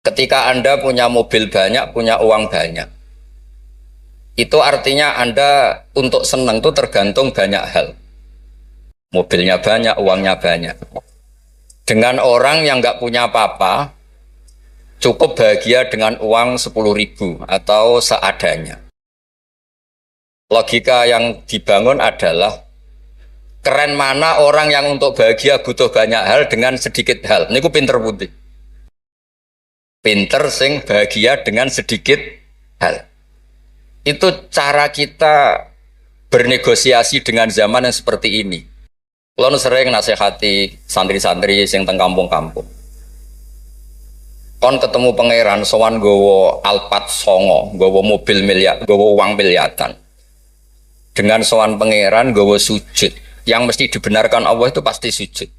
Ketika Anda punya mobil banyak, punya uang banyak, itu artinya Anda untuk senang itu tergantung banyak hal. Mobilnya banyak, uangnya banyak. Dengan orang yang nggak punya apa-apa, cukup bahagia dengan uang 10.000 atau seadanya. Logika yang dibangun adalah keren mana orang yang untuk bahagia butuh banyak hal dengan sedikit hal. Ini ku pinter putih. Pinter sing bahagia dengan sedikit hal. Itu cara kita bernegosiasi dengan zaman yang seperti ini. Kalau sering nasihati santri-santri sing teng kampung-kampung. Kon ketemu pangeran sowan gowo Alphard songo, gowo mobil miliar, gowo uang miliaran. Dengan sowan pangeran gowo sujud, yang mesti dibenarkan Allah itu pasti sujud.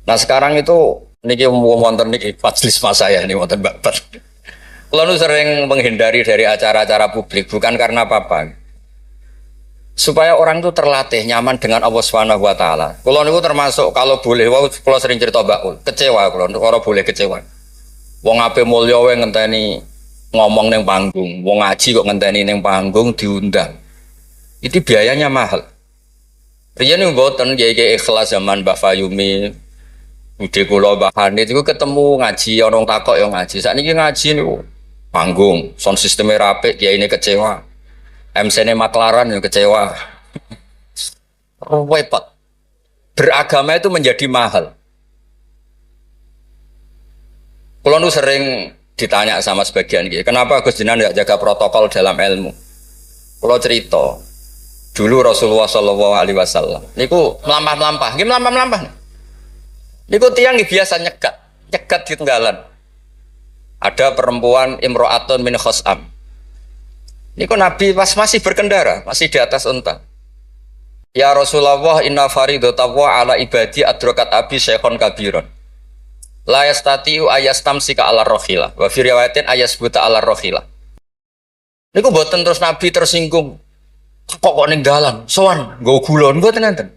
Nah sekarang itu niki wonten niki majelis mas saya ini wonten babar. Kalau sering menghindari dari acara-acara publik bukan karena apa-apa. Supaya orang itu terlatih nyaman dengan Allah Subhanahu wa taala. Kalau niku termasuk kalau boleh kalau sering cerita bakul, kecewa kalau boleh kecewa. Wong ape mulya wae ngenteni ngomong neng panggung, wong ngaji kok ngenteni neng panggung diundang. Itu biayanya mahal. Riyen mboten kiai ikhlas zaman Mbah Fayumi, Bude kula Mbah Hanid iku ketemu ngaji orang takok yo ngaji. Sakniki ngaji niku panggung, sound sistemnya rapi, kiyaine kecewa. MC-ne maklaran yang kecewa. Repot. Beragama itu menjadi mahal. Kalau nu sering ditanya sama sebagian gitu, kenapa Gus Jinan tidak jaga protokol dalam ilmu? Kalau cerita, dulu Rasulullah Shallallahu Alaihi Wasallam, niku melampah-melampah, gimana melampah-melampah? Niku tiang biasa nyegat di tenggalan. Ada perempuan Imro'atun min Khos'am. Niku Nabi pas masih berkendara, masih di atas unta. Ya Rasulullah, inna faridatawa ala ibadi adrokat abi syekhon kabiron. La yastatiu ayastamsika ala rohila. Wa fi riwayatin ayasbuta ala rohila. Niku boten terus Nabi tersinggung. Kok ning dalan, sowan, nggo gula mboten enten.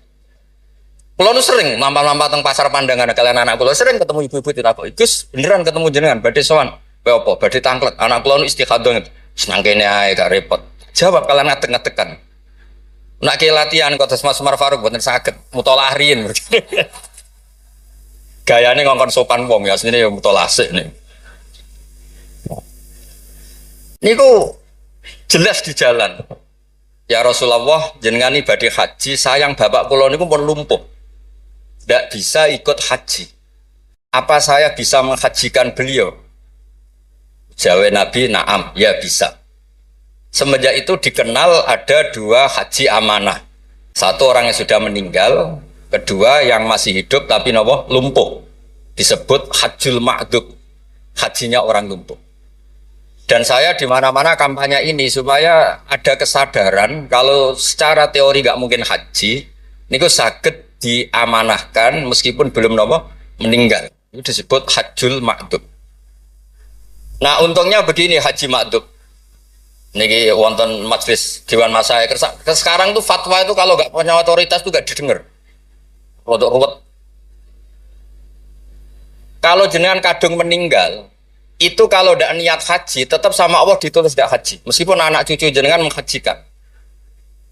Kula nu sering lampah-lampah teng pasar pandangan kalian anak kula sering ketemu ibu-ibu ditakoki, "Gus, beneran ketemu jenengan badhe sowan?" "Kowe apa? Badhe tanglet." Anak kula nu istikhadah. Senang kene ae gak repot. Jawab kalian ngadeg-ngadegan. Nak ke latihan kotes Mas Umar Faruk mboten saged mutolaah riyin. Gayane ngongkon sopan wong ya asline ya mutolaah sik nih. Niku jelas di jalan. Ya Rasulullah, jenengan iki badhe haji, sayang bapak kula niku pun lumpuh. Tidak bisa ikut haji. Apa saya bisa menghajikan beliau? Jawab Nabi, na'am, ya bisa. Semenjak itu dikenal ada dua haji amanah. Satu orang yang sudah meninggal, kedua yang masih hidup tapi nopo lumpuh. Disebut hajjul ma'dud, hajinya orang lumpuh. Dan saya di mana-mana kampanye ini supaya ada kesadaran kalau secara teori nggak mungkin haji, niku saged diamanahkan meskipun belum nopo meninggal. Itu disebut hajjul ma'dud. Nah untungnya begini haji ma'dud. Niki wonten majelis Dewan Masyayikh. Sekarang tuh fatwa itu kalau nggak punya otoritas tuh nggak didengar. Rodok ruwet. Kalau jenengan kadung meninggal, itu kalau tidak niat haji, tetap sama Allah ditulis tidak haji. Meskipun anak cucu jenengan menghajikan.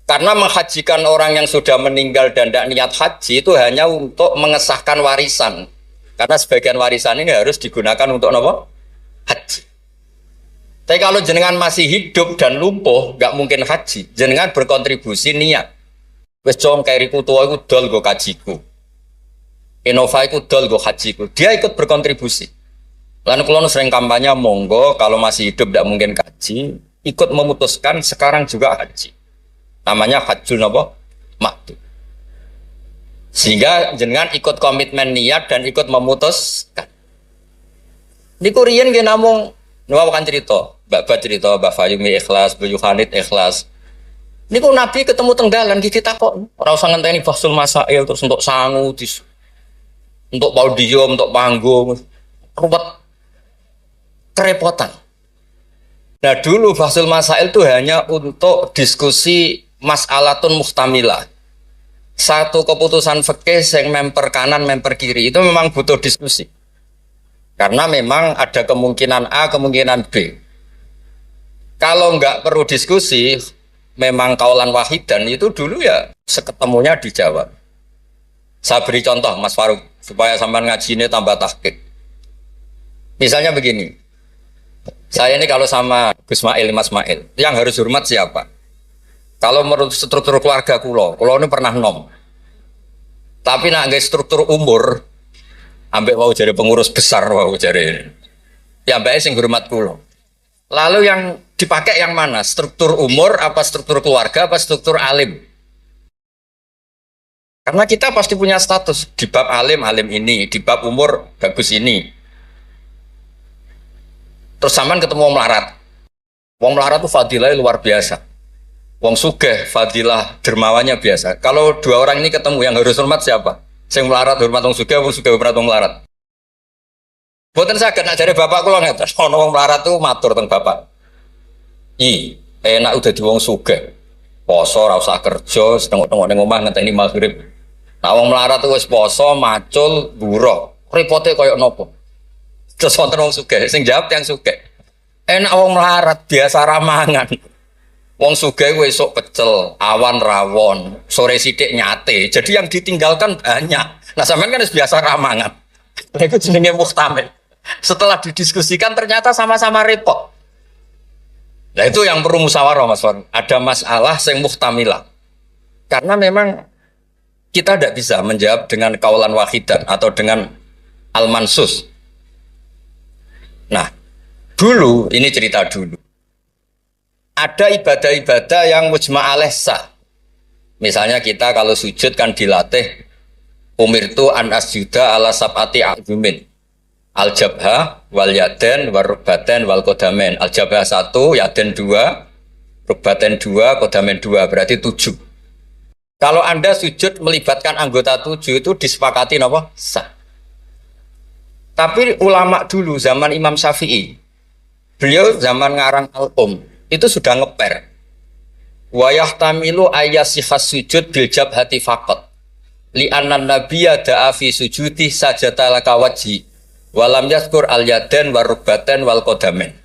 Karena menghajikan orang yang sudah meninggal dan tidak niat haji itu hanya untuk mengesahkan warisan. Karena sebagian warisan ini harus digunakan untuk apa? Haji. Tapi kalau jenengan masih hidup dan lumpuh, nggak mungkin haji. Jenengan berkontribusi niat. Wes jong kairiku tua iku dol go kajiku. Innova iku dol go hajiku. Dia ikut berkontribusi. Lalu kalau sering kampanye monggo kalau masih hidup tidak mungkin haji, ikut memutuskan sekarang juga haji. Namanya hajjul napa? Ma'dud. Sehingga jenengan ikut komitmen niat dan ikut memutuskan. Niku riyen nggih namung niku kan cerita, Mbak cerita, Mbak Fayumi ikhlas, Bu Yohanit ikhlas. Niku Nabi ketemu tenggalan iki takok, ora usah ngenteni Fasul Masail terus untuk sangu, untuk podium, untuk panggung. Ruwet kerepotan. Nah dulu Fasul Masail itu hanya untuk diskusi mas'alatun muhtamilah. Satu keputusan fikih yang memper kanan, memper kiri itu memang butuh diskusi. Karena memang ada kemungkinan A, kemungkinan B. Kalau nggak perlu diskusi, memang kaulan wahidan itu dulu ya seketemunya dijawab. Saya beri contoh Mas Faruk supaya sampai ngaji ini tambah tahqiq. Misalnya begini, saya ini kalau sama Gus Mail, Mas Mail, yang harus hormat siapa? Kalau menurut struktur keluarga kulo ini pernah nom. Tapi nak nggak struktur umur, ambek mau jadi pengurus besar mau jadi. Ya mbak sing hormat kulo. Lalu yang dipakai yang mana? Struktur umur, apa struktur keluarga, apa struktur alim? Karena kita pasti punya status di bab alim, alim ini, di bab umur bagus ini. Terus sampean ketemu wong melarat. Wong melarat itu fadilah luar biasa. Wong sugih fadilah dermawannya biasa. Kalau dua orang ini ketemu yang harus hormat siapa? Sing melarat hormat wong sugih hormat wong melarat. Boten saged nak jare bapak kula ngeten. Ana wong melarat tuh matur teng bapak. Enak udah di wong sugih. Poso ora usah kerja, setengok-tengok ning omah ngenteni maghrib. Nah wong melarat tuh wis poso, macul, buruh. Repote koyo nopo? Terus wonten wong sugih, sing jawab yang sugih. Enak wong melarat biasa ramangan. Wong sugih kuwi esuk pecel, awan rawon, sore sithik nyate. Jadi yang ditinggalkan banyak. Nah sampean kan biasa ramangan. Lha iku jenenge muhtamil. Setelah didiskusikan ternyata sama-sama repot. Nah itu yang perlu musyawarah Mas Wan. Ada masalah sing muhtamilah. Karena memang kita tidak bisa menjawab dengan kaulan wahidan atau dengan al-mansus. Nah, dulu, ini cerita dulu. Ada ibadah-ibadah yang mujma' alaih sah. Misalnya kita kalau sujud kan dilatih umirtu an asjuda ala sab'ati a'zumin. Al-jabha wal yaden wal rukbaten wal kodamen. Al-jabha 1, yaden 2, rukbaten 2, kodamen 2, berarti 7. Kalau Anda sujud melibatkan anggota 7 itu disepakati apa? Sah. Tapi ulama dulu zaman Imam Syafi'i, beliau zaman ngarang Al-Um itu sudah ngeper. Wa yahtamilu ayyasihas sujud bil jabhati faqat. Li anna nabiyya da'a fi sujudi sajata laka wajhi. Walam yadhkur al-yaden wal rukbaten wal kodamen.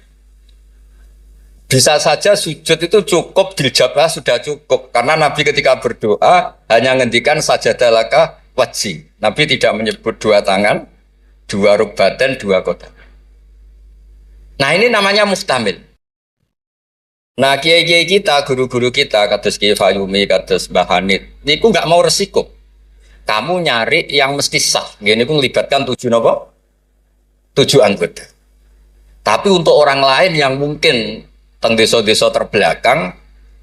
Bisa saja sujud itu cukup bil jabhah sudah cukup karena Nabi ketika berdoa hanya ngendikan sajata laka wajhi. Nabi tidak menyebut dua tangan, dua rukbaten, dua kodamen. Nah ini namanya muhtamil. Nah kiai-kiai kita, guru-guru kita, kados Kiai Fayumi, kados Mbah Hanid, niku nggak mau resiko. Kamu nyari yang mesti sah. Gini pun melibatkan 7 nopo? 7 anggota. Tapi untuk orang lain yang mungkin teng desa-desa terbelakang,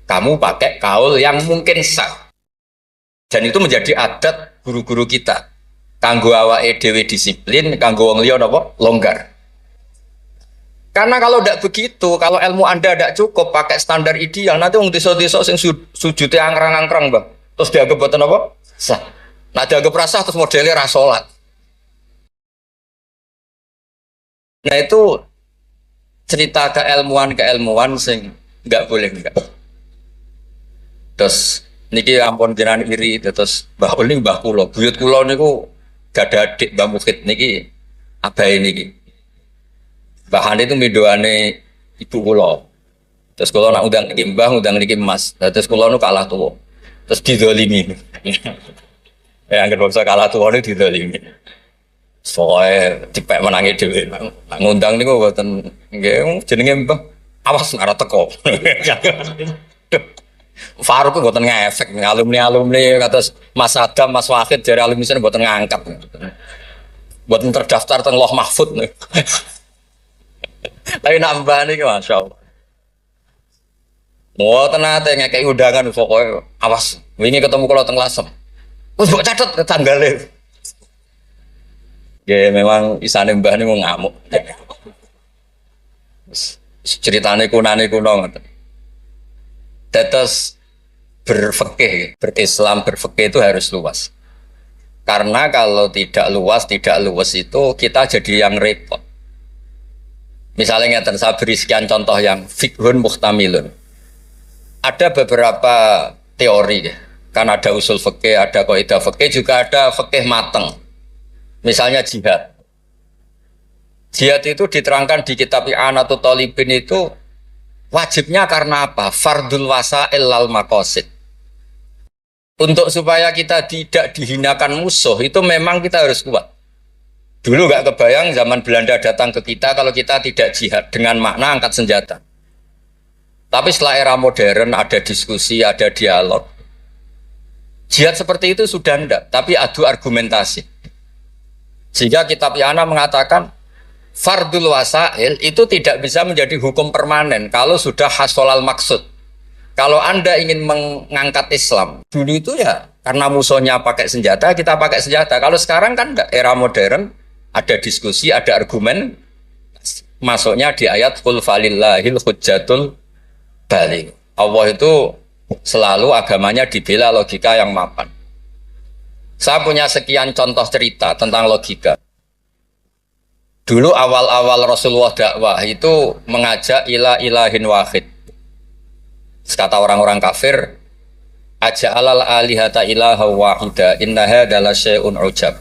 kamu pakai kaul yang mungkin sah. Dan itu menjadi adat guru-guru kita. Kanggo awake dhewe disiplin, kanggo wong liya napa? Longgar. Karena kalau tidak begitu, kalau ilmu Anda tidak cukup pakai standar ideal, nanti wong desa-desa sing sujute angkrang-angkrang, Bang. Terus dianggap boten apa? Sah. Nah dianggap rasah terus modelnya ra salat. Nah itu cerita keilmuan sing nggak boleh enggak. Terus niki ampun jenengan iri terus Mbah Uli Mbah kula, buyut kula niku gak ada adik Mbah Mukid niki abahe niki. Mbah Hani itu midoane ibu kula. Terus kula nak undang niki Mbah, undang niki Mas. Terus kula nu kalah tuwa. Terus didolimi. Ya anggere bangsa kalah tuwa niku didolimi. Soale dipek menangi dhewe. Nak ngundang niku mboten nggih jenenge Mbah. Awas ora teko. Faruk itu buatan ngefek, alumni kados Mas Adam, Mas Wahid dari alumni sana buatan ngangkat, buatan terdaftar teng Loh Mahfud nih. Tapi nambah nih, masya Allah. Buatan nate ngekei undangan, pokoknya awas. Wingi ketemu kalau teng Lasem, terus buat catat tanggalnya. Ya memang isane mbah nih mau ngamuk. Ceritanya kuno. Tetes berfikih, berislam berfikih itu harus luas. Karena kalau tidak luas itu kita jadi yang repot. Misalnya ngeten, saya beri sekian contoh yang fikhun muhtamilun. Ada beberapa teori, kan ada usul fikih, ada kaidah fikih, juga ada fikih mateng. Misalnya jihad. Jihad itu diterangkan di kitab I'anatul Talibin itu wajibnya karena apa? Fardul wasail lal maqasid. Untuk supaya kita tidak dihinakan musuh itu memang kita harus kuat. Dulu nggak kebayang zaman Belanda datang ke kita kalau kita tidak jihad dengan makna angkat senjata. Tapi setelah era modern ada diskusi, ada dialog. Jihad seperti itu sudah enggak, tapi adu argumentasi. Sehingga kitab I'anah mengatakan fardul wasail itu tidak bisa menjadi hukum permanen kalau sudah hasolal maksud. Kalau Anda ingin mengangkat Islam, dulu itu ya karena musuhnya pakai senjata, kita pakai senjata. Kalau sekarang kan enggak, era modern, ada diskusi, ada argumen. Masuknya di ayat qul falillahil hujjatul baligh. Allah itu selalu agamanya dibela logika yang mapan. Saya punya sekian contoh cerita tentang logika. Dulu awal-awal Rasulullah dakwah itu mengajak ila ilahin wahid. Kata orang-orang kafir, aja'alal alihata ilaha wahida innaha adalah syai'un ujab.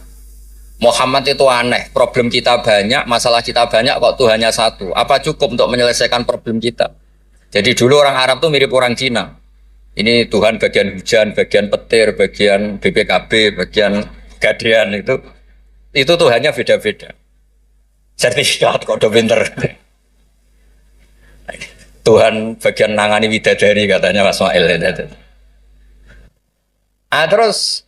Muhammad itu aneh, problem kita banyak, masalah kita banyak kok Tuhannya satu. Apa cukup untuk menyelesaikan problem kita? Jadi dulu orang Arab tuh mirip orang Cina. Ini Tuhan bagian hujan, bagian petir, bagian BPKB, bagian gadean itu Tuhannya beda-beda. Sertifikat kok udah pinter. Tuhan bagian nangani widadari katanya Mas Mail. Terus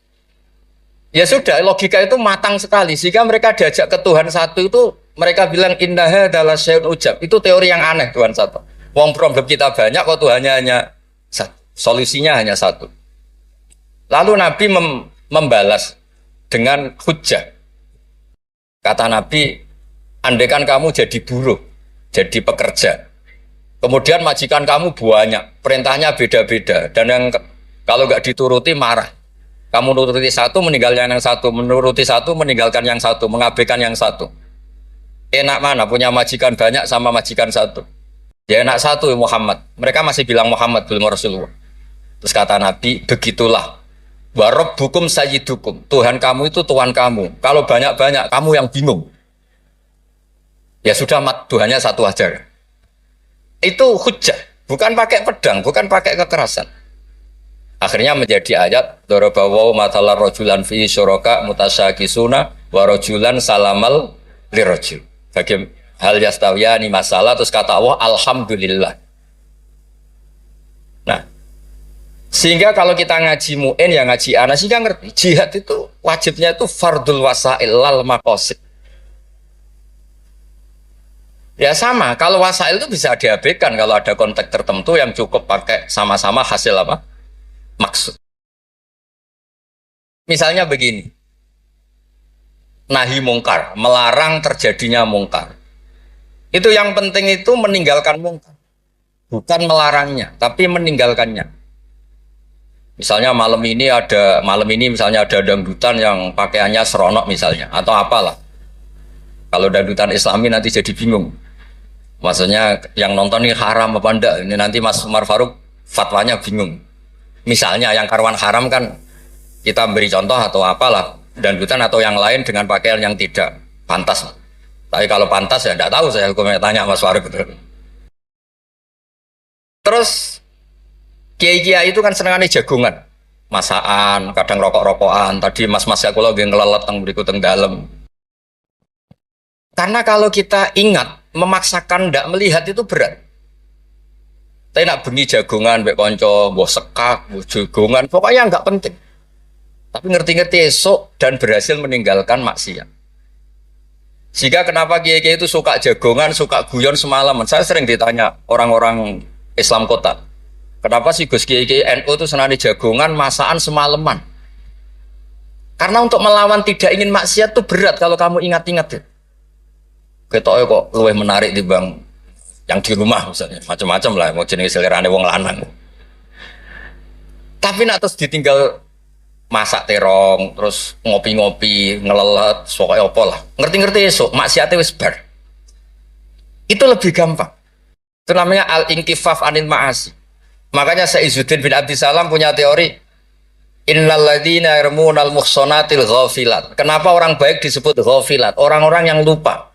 ya sudah, logika itu matang sekali sehingga mereka diajak ke Tuhan satu itu mereka bilang innaha adalah syai'un ujab. Itu teori yang aneh Tuhan satu. Wong problem kita banyak kok Tuhannya hanya satu. Solusinya hanya satu. Lalu Nabi membalas dengan hujjah. Kata Nabi, andaikan kamu jadi buruh, jadi pekerja. Kemudian majikan kamu banyak, perintahnya beda-beda. Dan yang kalau nggak dituruti marah. Kamu menuruti satu, meninggalkan yang satu. Menuruti satu, meninggalkan yang satu. Mengabaikan yang satu. Enak mana punya majikan banyak sama majikan satu? Ya enak satu Muhammad. Mereka masih bilang Muhammad, belum Rasulullah. Terus kata Nabi, begitulah. Warabbukum sayyidukum. Tuhan kamu itu Tuhan kamu. Kalau banyak-banyak, kamu yang bingung. Ya sudah, Tuhannya satu aja. Itu hujjah, bukan pakai pedang, bukan pakai kekerasan. Akhirnya menjadi ayat darabawu matalar rajulan fi syuraka mutasyakisuna wa rajulan salamal lirajul. Bagi hal yastawiyani masalah, terus kata Allah alhamdulillah. Nah, sehingga kalau kita ngaji mu'in ya ngaji ana sehingga ngerti jihad itu wajibnya itu fardul wasail lal maqasid. Ya sama, kalau wasail itu bisa diabaikan kalau ada konteks tertentu yang cukup pakai sama-sama hasil apa? Maksud. Misalnya begini. Nahi mungkar, melarang terjadinya mungkar. Itu yang penting itu meninggalkan mungkar. Bukan melarangnya, tapi meninggalkannya. Misalnya malam ini misalnya ada dangdutan yang pakaiannya seronok misalnya atau apalah. Kalau dangdutan Islami nanti jadi bingung. Maksudnya yang nonton ini haram apa enggak? Ini nanti Mas Umar Faruk fatwanya bingung. Misalnya yang karuan haram kan kita beri contoh atau apalah dangdutan atau yang lain dengan pakaian yang tidak pantas. Tapi kalau pantas ya enggak tahu, saya hukumnya tanya Mas Faruk. Terus kiai-kiai itu kan senengannya jagongan, masakan, kadang rokok-rokokan. Tadi mas-mas ya kalau ngelelet teng berikut teng dalam. Karena kalau kita ingat memaksakan ndak melihat itu berat. Tapi nak bengi jagongan, mbek konco, mbok sekak, mbok jagongan, pokoknya nggak penting. Tapi ngerti-ngerti esok dan berhasil meninggalkan maksiat. Sehingga kenapa kiai-kiai itu suka jagongan, suka guyon semalaman? Saya sering ditanya orang-orang Islam kota, kenapa sih Gus Kiai NU itu senang jagongan, masakan semalaman? Karena untuk melawan tidak ingin maksiat itu berat kalau kamu ingat-ingat ya. Ketoknya kok luwih menarik di bang yang di rumah misalnya, macam-macam lah, mau jenis selerane wong lanang. Tapi nak terus ditinggal masak terong, terus ngopi-ngopi, ngelelet, pokoknya apa lah. Ngerti-ngerti esok, maksiatnya wis bar. Itu lebih gampang. Itu namanya al-inkifaf anil ma'asi. Makanya Saizuddin bin Abdissalam punya teori innal ladzina yarmunal muhsanatil ghafilat. Kenapa orang baik disebut ghafilat? Orang-orang yang lupa.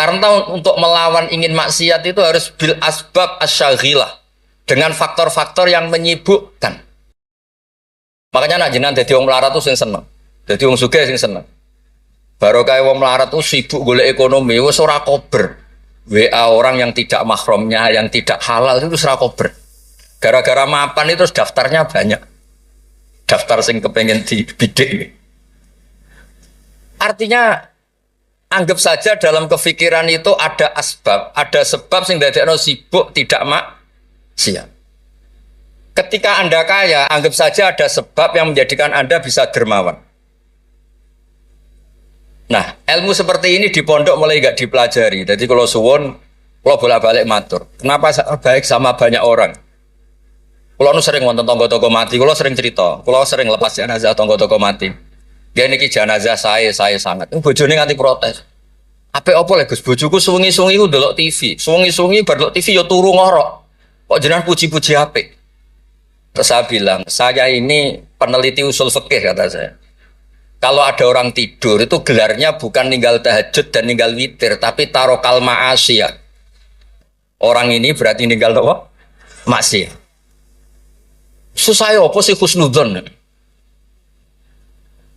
Karena untuk melawan ingin maksiat itu harus bil asbab asyaghilah, dengan faktor-faktor yang menyibukkan. Makanya nak jenengan dadi wong melarat tuh sing seneng. Dadi wong sugih sing seneng. Baru kayak wong melarat tuh sibuk golek ekonomi, wis ora kober. WA orang yang tidak mahramnya, yang tidak halal itu ora kober. Gara-gara mapan itu daftarnya banyak. Daftar sing kepengen dibidik. Artinya anggap saja dalam kefikiran itu ada asbab, ada sebab sing dadekno sibuk tidak maksiat. Ketika Anda kaya, anggap saja ada sebab yang menjadikan Anda bisa dermawan. Nah, ilmu seperti ini di pondok mulai gak dipelajari. Jadi kalau suwon, kalau bolak-balik matur. Kenapa baik sama banyak orang? Kalau nu sering nonton tonggo-tonggo mati, kalau sering cerita, kalau sering lepas jenazah tonggo-tonggo mati. Dia niki jenazah saya sangat. Bojone nganti protes. Apa lek Gus, bojoku suwengi-suwengi ku ndelok TV. Suwengi-suwengi bar ndelok TV ya turu ngorok. Kok jenengan puji-puji apik? Terus saya bilang, saya ini peneliti usul fikih kata saya. Kalau ada orang tidur itu gelarnya bukan ninggal tahajud dan ninggal witir, tapi tarokal ma'asiyah. Orang ini berarti ninggal apa? Maksiat. Susah ya apa sih husnudzon?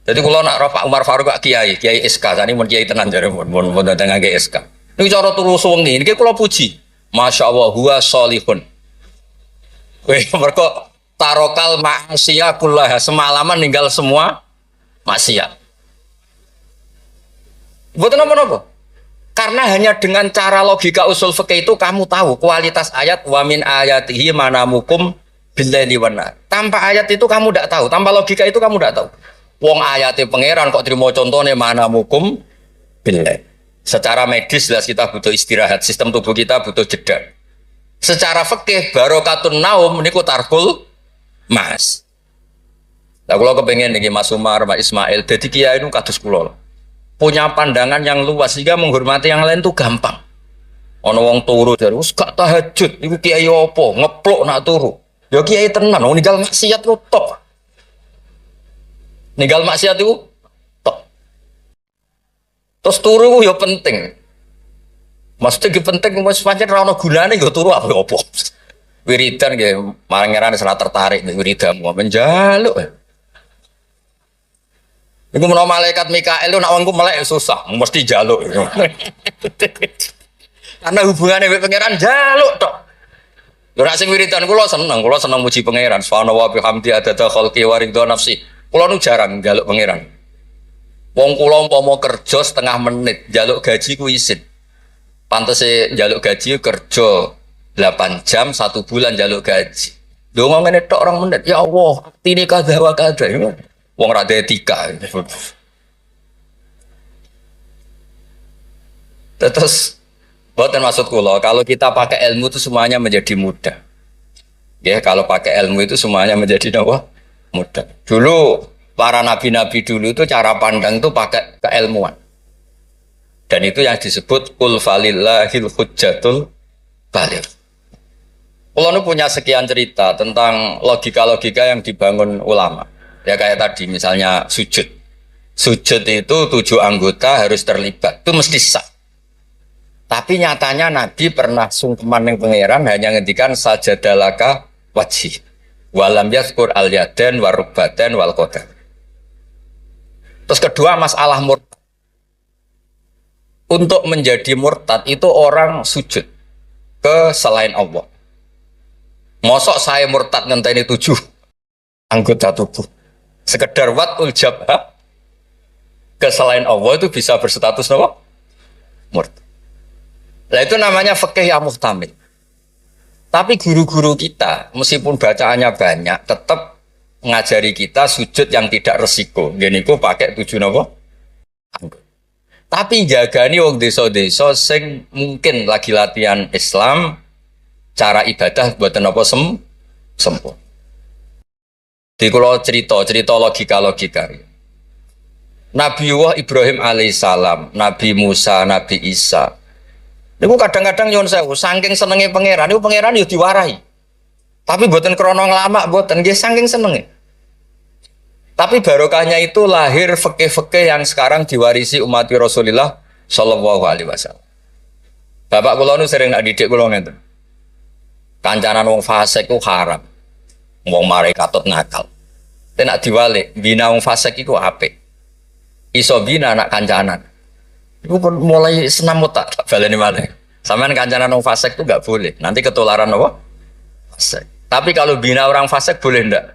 Jadi kalau nak Pak Umar Faruk Pak Kiai SK, tadi mau Kiai tenan jare mau datang ngake SK. Ini cara turu suwengi, ini kalau puji, masya Allah huwa solihun. Wih mereka tarokal maksiat kullah, semalaman ninggal semua maksiat. Buat apa? Karena hanya dengan cara logika usul fikih itu kamu tahu kualitas ayat wa min ayatihi manamukum billaili wan nahar. Tanpa ayat itu kamu tidak tahu, tanpa logika itu kamu tidak tahu. Wong ayatnya pangeran kok terima contohnya manamukum billail. Secara medis jelas kita butuh istirahat, sistem tubuh kita butuh jeda. Secara fikih barokatun naum niku tarkul mas. Lah kalau kepengen nih Mas Umar, Mas Ismail, jadi kiai itu kados kula. Punya pandangan yang luas sehingga menghormati yang lain itu gampang. Ono wong turu dari gak tahajud, iku kiai opo, ngeplok nak turu. Ya kiai tenan, wong ninggal maksiat ku top. Ninggal maksiat itu top. Terus turu ya penting. Maksudnya penting mas pancen ra ono gunane nggo turu apa-apa. Wiridan nggih marangerane salah tertarik nek wiridamu menjaluk. Iku menawa malaikat Mikael lu nak wongku melek susah, mesti jaluk. Karena hubungannya dengan pangeran jaluk tok. Lha nek sing wiridan kula seneng muji pangeran. Subhanallah wa bihamdi adada khalqi wa ridha nafsi. Kula nu jarang njaluk pangeran. Wong kula umpama kerja setengah menit, njaluk gaji ku isin. Pantese njaluk gaji kerja 8 jam 1 bulan njaluk gaji. Dongo ngene tok 2 menit. Ya Allah, tine kadha wa kadha. Wong ra etika. Terus bukan maksud kula, kalau kita pakai ilmu itu semuanya menjadi mudah. Ya, kalau pakai ilmu itu semuanya menjadi apa? Mudah. Dulu para nabi-nabi dulu itu cara pandang itu pakai keilmuan. Dan itu yang disebut qul falillahil hujjatul baligh. Kula nu punya sekian cerita tentang logika-logika yang dibangun ulama. Ya kayak tadi misalnya sujud. Sujud itu 7 anggota harus terlibat. Itu mesti sah. Tapi nyatanya Nabi pernah sungkeman yang pangeran hanya ngendikan sajadalaka wajhi. Walam yazkur al yadan warubatan wal qadar. Terus kedua masalah murtad. Untuk menjadi murtad itu orang sujud ke selain Allah. Mosok saya murtad ngenteni 7 anggota tubuh. Sekedar watul jabha ke selain Allah itu bisa berstatus apa? Murtad. Nah itu namanya fikih yang muhtamil. Tapi guru-guru kita meskipun bacaannya banyak tetap ngajari kita sujud yang tidak resiko. Gini ku pakai 7 apa? Anggota. Tapi jagani wong desa-desa sing mungkin lagi latihan Islam cara ibadah buatan apa sempurna. Di kalau cerita logika. Nabi Ibrahim alaihissalam, Nabi Musa, Nabi Isa. Niku kadang-kadang nyon sewu, saking senenge pangeran, niku pangeran yo diwarahi. Tapi buatan krono lama, buatan nggih saking senenge. Tapi barokahnya itu lahir fikih-fikih yang sekarang diwarisi umat Rasulullah Shallallahu Alaihi Wasallam. Bapak kula nu sering nak didik kula ngeten. Kancanan wong fasik ku haram. Wong mare katut nakal. Tapi nak diwalik, bina wong fasik iku apik. Iso bina anak kancanan. Iku pun mulai senam otak baleni malih. Sampeyan kancanan wong fasik itu enggak boleh. Nanti ketularan apa? Fasik. Tapi kalau bina orang fasik boleh ndak?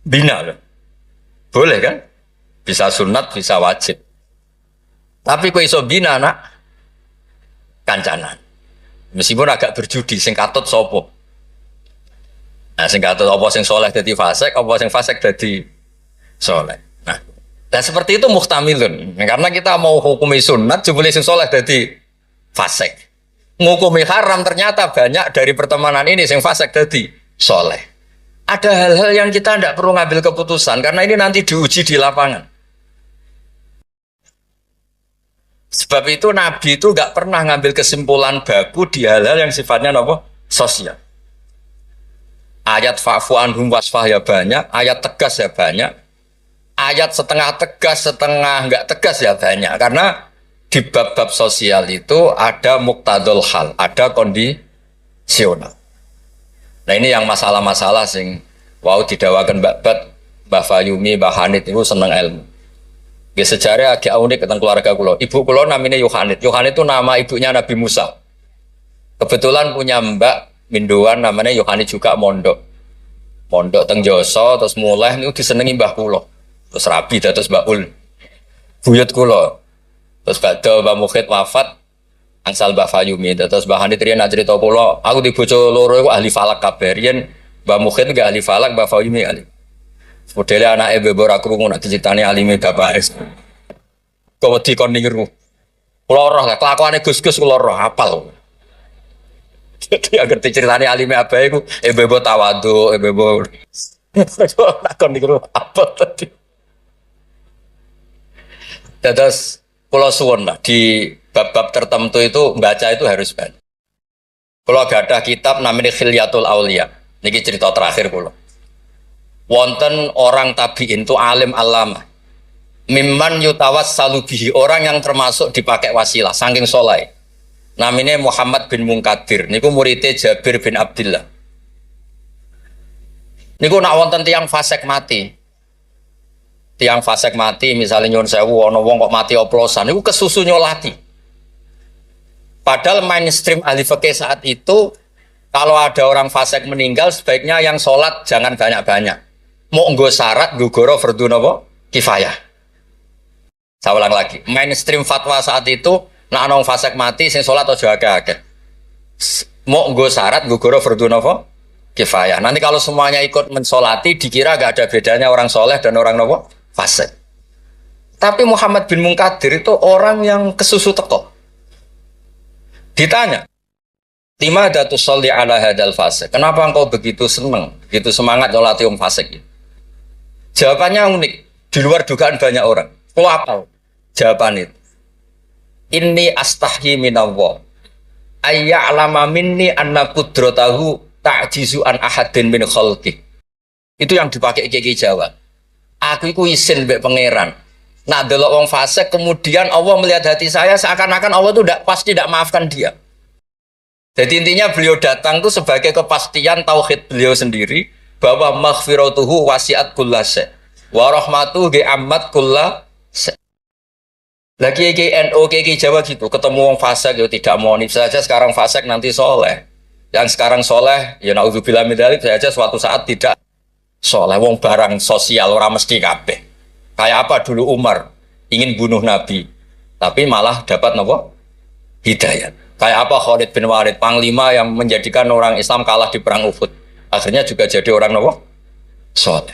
Bina loh. Boleh kan? Bisa sunat, bisa wajib. Tapi kok iso bina anak kancanan. Meskipun agak berjudi sing katut sapa? Nah, sing katut apa sing soleh dadi fasik, apa sing fasik dadi soleh. Nah, dan seperti itu muhtamilun. Karena kita mau hukumi sunat, jebule sing soleh dadi fasik. Ngukumi haram ternyata banyak dari pertemanan ini sing fasik dadi soleh. Ada hal-hal yang kita tidak perlu ngambil keputusan karena ini nanti diuji di lapangan. Sebab itu Nabi itu nggak pernah ngambil kesimpulan baku di hal-hal yang sifatnya apa? Sosial. Ayat fa'fu anhum wasfah ya banyak, ayat tegas ya banyak, ayat setengah tegas, setengah nggak tegas ya banyak. Karena di bab-bab sosial itu ada muktadul hal, ada kondisional. Nah ini yang masalah-masalah sing wow didawakan Mbak Fayumi, Mbak Hanit itu seneng ilmu. Di sejarah agak unik tentang keluarga kulo. Ibu kulo namanya Yohanit. Yohanit itu nama ibunya Nabi Musa. Kebetulan punya mbak Minduan namanya Yohanit juga mondok. Mondok teng Joso terus mulai itu disenengi mbah kulo. Terus rabi terus Mbak Ul. Buyut kulo. Terus badhe Mbak Mukhid wafat angsal Mbak Fayumi. Terus Mbak Hanit riyen cerita kulo, aku di bojo loro iku ahli falak kabeh. Riyen Mbak Mukhid enggak ahli falak, Mbak Fayumi ahli. Modelnya anak ibu ora krungu nak diceritani alime bapak es. Kok wedi kon niru. Kula roh lah kelakuane Gus-gus kula roh hafal. Jadi agar diceritani alime abae iku ibu tawadhu, ibu nak kon niru apa tadi. Terus kula suwun lah di bab-bab tertentu itu baca itu harus banyak. Kula gadah kitab namanya Khilyatul Auliya. Niki cerita terakhir kula. Wonten orang tabiin itu alim alama mimman yutawassalu bihi, orang yang termasuk dipakai wasilah saking soleh, namanya Muhammad bin Munkadir niku muridnya Jabir bin Abdullah. Niku nak wonten tiang fasik mati misalnya nyuwun sewu ana wong kok mati oplosan niku kesusu nyolati. Padahal mainstream ahli fikih saat itu kalau ada orang fasik meninggal sebaiknya yang sholat jangan banyak-banyak. Mau nggo syarat gugoro fardhu napa kifayah. Saya ulang lagi, mainstream fatwa saat itu nek ana wong fasik mati sing salat aja akeh-akeh. Mau nggo syarat gugoro fardhu napa kifayah. Nanti kalau semuanya ikut mensolati dikira gak ada bedanya orang soleh dan orang napa fasik. Tapi Muhammad bin Munkadir itu orang yang kesusu teko. Ditanya, "Lima datu sholli ala hadal fasik?" Kenapa engkau begitu senang, begitu semangat nyolati wong fasik itu? Jawabannya unik, di luar dugaan banyak orang. Kau apa? Jawaban itu. Inni astahyi minallah. Ayya'lama minni anna qudratahu ta'jizu an ahadin min khalqi. Itu yang dipakai Kiai Jawa. Aku iku isin mbek pangeran. Nah, delok wong fasik kemudian Allah melihat hati saya seakan-akan Allah itu pasti tidak maafkan dia. Jadi intinya beliau datang itu sebagai kepastian tauhid beliau sendiri bahwa maghfiratuhu wasi'at kullase wa rahmatuhu ammat kullase. Lagi NU Kiai Jawa gitu, ketemu wong fasik ya tidak mau nih saja sekarang fasik nanti soleh. Yang sekarang soleh ya naudzubillah min dzalik saja suatu saat tidak soleh. Wong barang sosial orang mesti kabeh. Kayak apa dulu Umar ingin bunuh Nabi tapi malah dapat nopo hidayat. Kayak apa Khalid bin Walid panglima yang menjadikan orang Islam kalah di perang Uhud. Akhirnya juga jadi orang nopo soleh.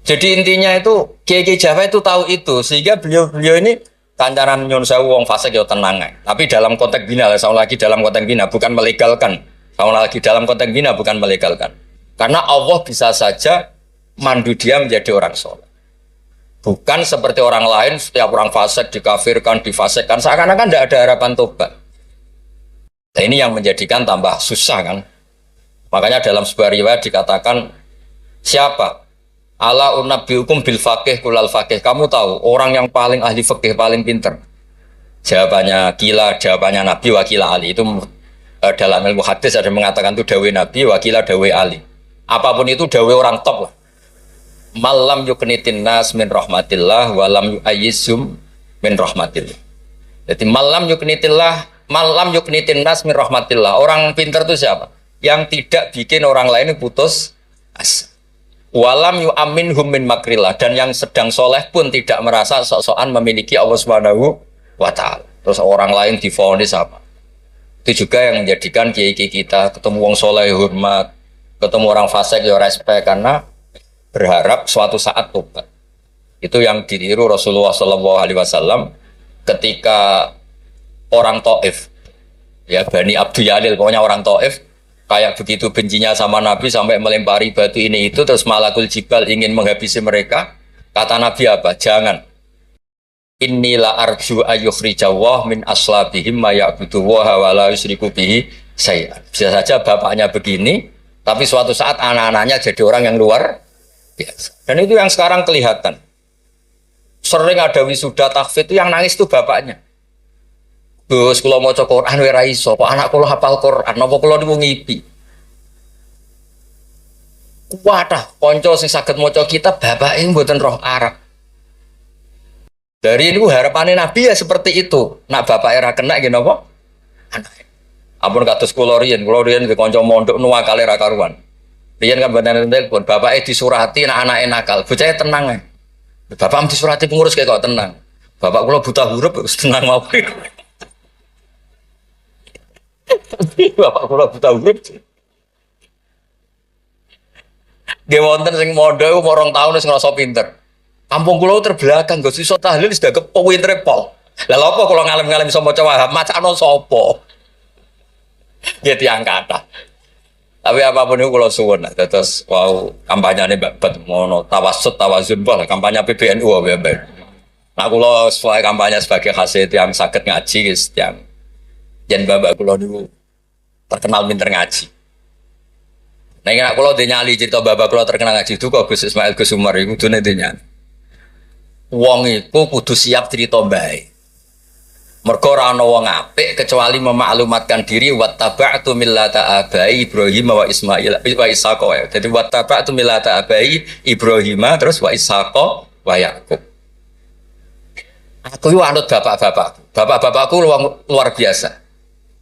Jadi intinya itu Kiai Jawa itu tahu itu sehingga beliau ini kancanan nyun sewu wong fasik ya tenang. Tapi dalam konteks bina, sama lagi dalam konteks bina bukan melegalkan. Sama lagi dalam konteks bina bukan melegalkan. Karena Allah bisa saja mandu dia menjadi orang soleh. Bukan seperti orang lain setiap orang fasik dikafirkan, difasikkan seakan-akan tidak ada harapan tobat. Nah ini yang menjadikan tambah susah kan. Makanya dalam sebuah riwayat dikatakan siapa? Ala unabbiukum bil faqih kulal faqih. Kamu tahu orang yang paling ahli fikih paling pinter. Jawabannya kila, jawabannya Nabi wakila Ali itu dalam ilmu hadis ada mengatakan itu dawe Nabi wakila dawe Ali. Apapun itu dawe orang top lah. Malam yuknitin nas min rahmatillah walam yu'ayyizum min rahmatillah. Jadi malam yuknitin nas min rahmatillah. Orang pintar itu siapa? Yang tidak bikin orang lain putus asa. Walam yu'aminhum min makrillah, dan yang sedang soleh pun tidak merasa sok-sokan memiliki Allah Subhanahu wa ta'ala. Terus orang lain divonis apa? Itu juga yang menjadikan kiai-kiai kita ketemu wong soleh hormat, ketemu orang fasik ya respect, karena berharap suatu saat tobat. Itu yang ditiru Rasulullah SAW ketika orang Taif, ya Bani Abdul Yalil, pokoknya orang Taif kayak begitu bencinya sama Nabi sampai melempari batu ini itu, terus malakul jibal ingin menghabisi mereka. Kata Nabi apa? Jangan. Inilah arju ayyukhrijawah min aslabihim ma ya'budu wa la yusyriku bihi syai'an. Bisa saja bapaknya begini, tapi suatu saat anak-anaknya jadi orang yang luar biasa. Dan itu yang sekarang kelihatan. Sering ada wisuda tahfidz itu yang nangis itu bapaknya. Gus, kalau mau Quran ora iso, kok anak kula hafal Quran, napa kula niku ngipi. Wadah, kanca sing saged maca kitab bapake mboten roh Arab. Dari itu harapannya Nabi ya seperti itu. Nak bapake ra kena nggih napa? Anake. Ampun kados kula riyen di kanca mondok nuwakale ra karuan. Riyen kan mboten telepon, bapake disurati nak anake nakal, bocahe tenang ae. Bapak disurati pengurus kayak kok tenang. Bapak kula buta huruf wis tenang mawon. Bapak kula buta huruf. Nggih wonten sing mondok umur 2 tahun wis ngrasa pinter. Kampung kula terbelakang, Gus iso tahlil wis dak pintere pol. Lah lha apa kula ngalem-ngalem iso maca Wahab, macakno sapa? Nggih tiyang kathah. Tapi apapun itu kula suwun, terus wow kampanyane babat mono tawassut tawazun lah kampanye PBNU wae. Nah kula sesuai kampanye sebagai hasil yang saged ngaji guys, yang yen bapak kula niku terkenal pinter ngaji. Nah nek kula nyali cerita bapak kula terkenal ngaji itu kok Gus Ismail Gus Umar iku kudune nyali. Wong iku kudu siap cerita bae. Mergo ora ana wong apik kecuali memaklumatkan diri wattaba'tu millata abai Ibrahim wa Ismail wa Ishaq. Jadi wattaba'tu millata abai Ibrahim terus wa Ishaq wa Yakub. Aku yo anut bapak-bapakku. Bapak-bapakku luar biasa.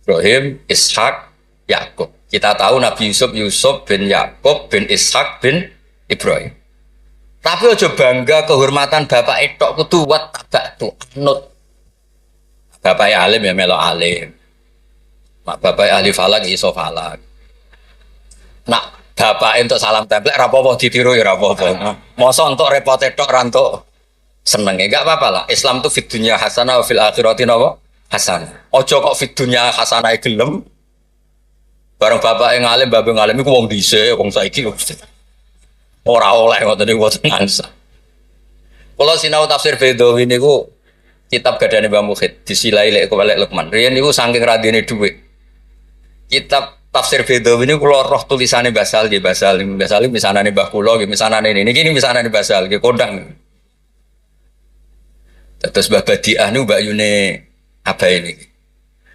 Ibrahim, Ishak, Yakub. Kita tahu Nabi Yusuf bin Yakub bin Ishak bin Ibrahim. Tapi aja bangga kehormatan bapak etok kudu wattaba'tu anut. Bapak alim ya melo alim. Mak bapak ahli falak iso falak. Nak bapak untuk salam template ra apa-apa ditiru ya ra apa-apa. Mosok entuk repot tok ra entuk seneng enggak apa-apa lah. Islam tuh fid dunya hasanah wa fil akhirati napa? Hasanah. Aja kok fid dunya hasanah gelem. Bareng bapak yang alim, bapak ngalim iku wong dhisik, wong saiki ora oleh ngoten niku mboten ngasa. Kula sinau tafsir Bedawi niku kitab gadane Mbah Mukhid disilai lek Kolek Lukman. Riyen niku saking radine dhuwit. Kitab tafsir Bedawi niku kula roh tulisane Basal nggih Basal misanane Mbah kula nggih misanane niki misanane Basal nggih kondang. Terus Mbah Badiah niku Mbak Yune abae niki.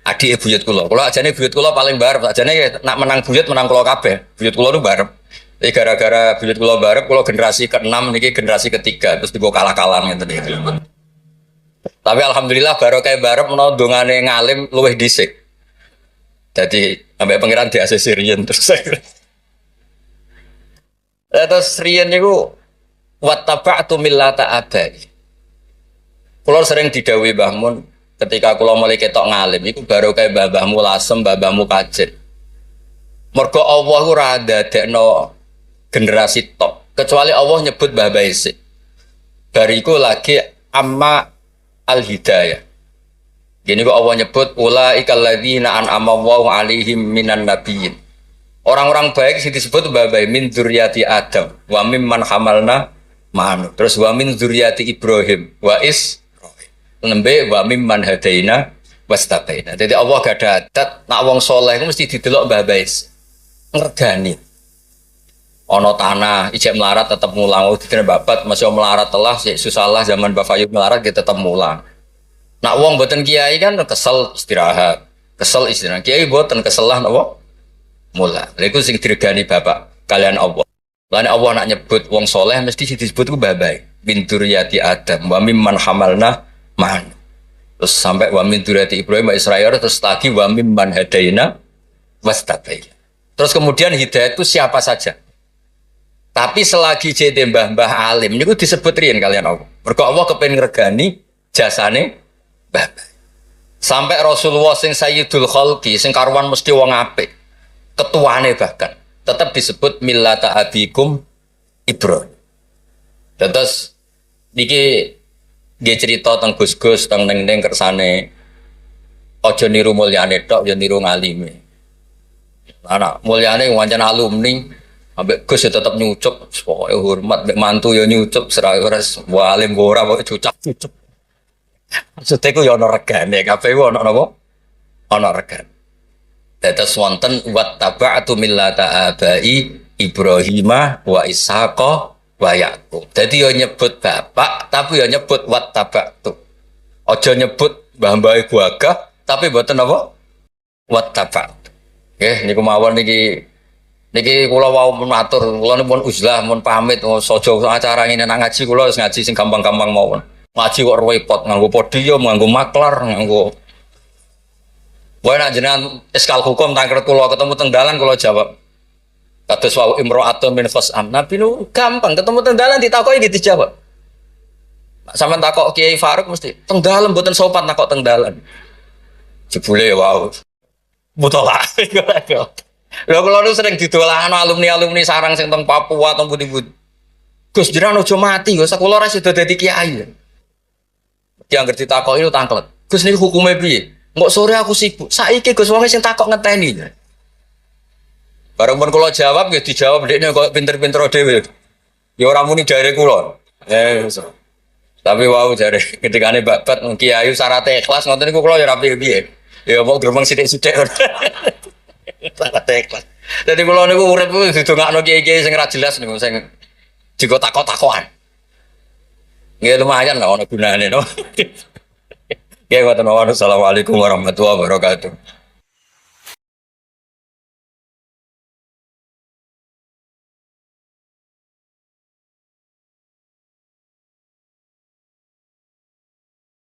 Adik buyut kula. Kula ajane buyut kula paling barep, ajane nak menang buyut menang kula kabeh. Buyut kula niku barep. Jadi gara-gara buyut kula barep, kula generasi ke-6 niki generasi ketiga terus digo kalah-kalah ngeten iki. Tapi alhamdulillah baru kayak barep menawa dongane ngalim luwih dhisik. Jadi sampai pangeran di ACC riyen terus saya. Terus riyen niku wattaba'tu millata abai. Kula sering didhawuhi Mbah Mun ketika kula mulai ketok ngalim iku baru kayak babahmu lasem, babahmu kajit. Mergo Allah ora dadekno generasi top kecuali Allah nyebut babah isik. Bariku lagi amma al-hidayah. Gini kok Allah nyebut ulaikal ladzina an'ama Allahu 'alaihim minan nabiyyin. Orang-orang baik sing disebut babai min dzurriyyati Adam wa mimman hamalna ma'anu. Terus wa min dzurriyyati Ibrahim wa nembe wa mimman hadaina wastabaina. Jadi Allah gak ada adat nak wong saleh mesti didelok babai. Ngregani. Ono tanah ijek melarat tetap mulang, dikene babat masih melarat telah susah lah zaman Mbak Fayub melarat kita tetap mulang. Nak wong boten kiai kan kesel istirahat, kesel istirahat. Kiai boten kesel lah napa? Mula. Lha iku sing diregani bapak kalian Allah. Lan Allah nak nyebut wong soleh mesti sing disebut ku babai. Min dzurriyyati Adam wa mimman hamalna man. Terus sampai wa min dzurriyyati Ibrahim wa Israil terus lagi wa mimman hadaina wastabaina. Terus kemudian hidayah itu siapa saja. Tapi selagi jadi mbah-mbah alim niku disebut riyen kalian Allah. Mergo Allah kepengin ngregani jasane bapak. Sampai Rasulullah sing Sayyidul Khalqi sing karuan mesti wong apik. Ketuane bahkan tetap disebut millata abikum Ibrahim. Terus niki nggih cerita teng Gus-gus teng ning kersane aja niru mulyane tok ya niru ngalime. Anak mulyane wancen alumni ambek Gus ya tetep nyucup pokoke hormat mbek mantu ya nyucup serah ores walim ora pokoke cucap-cucup. Maksudnya ku ya ana regane kabeh ku ana napa? Ana regane. Dados wonten wattaba'tu millata abai Ibrahimah wa Ishaqa wa Yaqub. Dadi yo nyebut bapak tapi yo nyebut wattaba'tu. Aja nyebut mbah-mbah gagah tapi mboten apa? Wattaba'tu. Nggih niku mawon niki kula wau matur kula pun uzlah mun pamit saja acara ngene nang ngaji kula wis ngaji sing gampang-gampang mawon. Ngaji kok repot nganggo podium, nganggo maklar, nganggo wae nak jenengan eskal hukum tangker kula ketemu teng dalan kula jawab. Kados wau imro'atun min khosam. Nabi nu gampang ketemu teng dalan ditakoki gitu dijawab. Sampeyan takok Kiai Faruk mesti teng dalan mboten sopan takok teng dalan. Jebule wau. Mutola. Lha kula nu sering didolano alumni-alumni sarang sing teng Papua teng pundi-pundi. Gus jenengan aja mati, Gus kula ora sida dadi kiai. Diangger ditakoki lu tangklet. Gus niku hukume piye? Nggak sore aku sibuk. Saiki Gus wong sing takok ngenteni. Bareng pun kula jawab nggih dijawab dekne kok pinter-pinter dhewe. Ya ora muni jare kula. Tapi wau jare ketikane babat kiai syaratnya ikhlas ngoten niku kula ya ora piye-piye. Ya mau gremeng sithik-sithik. Syaratnya ikhlas. Dadi kula niku urip didongakno kiai-kiai sing ora jelas niku sing digo takok-takokan. Nggih lumayan lah ono gunane no. Ya, wassalamualaikum warahmatullahi wabarakatuh.